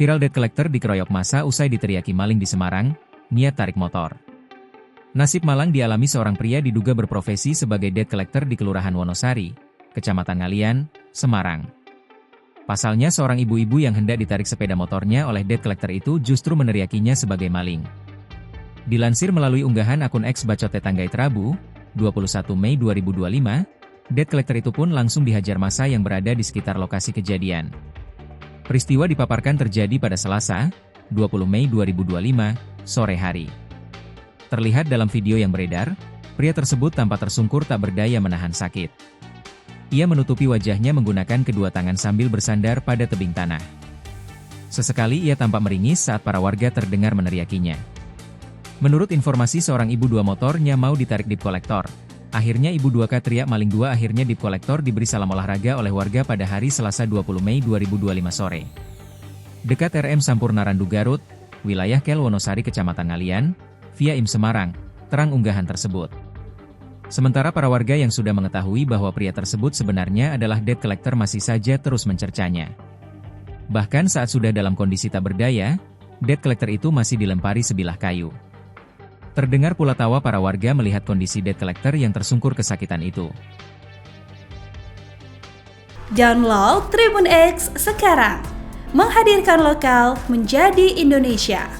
Viral debt collector dikeroyok massa usai diteriaki maling di Semarang, niat tarik motor. Nasib malang dialami seorang pria diduga berprofesi sebagai debt collector di Kelurahan Wonosari, Kecamatan Ngalian, Semarang. Pasalnya seorang ibu-ibu yang hendak ditarik sepeda motornya oleh debt collector itu justru meneriakinya sebagai maling. Dilansir melalui unggahan akun X Bacot Tetanggai Rabu, 21 Mei 2025, debt collector itu pun langsung dihajar massa yang berada di sekitar lokasi kejadian. Peristiwa dipaparkan terjadi pada Selasa, 20 Mei 2025, sore hari. Terlihat dalam video yang beredar, pria tersebut tampak tersungkur tak berdaya menahan sakit. Ia menutupi wajahnya menggunakan kedua tangan sambil bersandar pada tebing tanah. Sesekali ia tampak meringis saat para warga terdengar meneriakinya. Menurut informasi seorang ibu dua motornya mau ditarik debt collector. Akhirnya ibu 2K teriak maling 2 akhirnya debt collector diberi salam olahraga oleh warga pada hari Selasa 20 Mei 2025 sore. Dekat RM Sampurna Randu Garut, wilayah Kel Wonosari Kecamatan Ngalian, via IM Semarang, terang unggahan tersebut. Sementara para warga yang sudah mengetahui bahwa pria tersebut sebenarnya adalah debt collector masih saja terus mencercanya. Bahkan saat sudah dalam kondisi tak berdaya, debt collector itu masih dilempari sebilah kayu. Terdengar pula tawa para warga melihat kondisi debt collector yang tersungkur kesakitan itu. Download Tribun X sekarang, menghadirkan lokal menjadi Indonesia.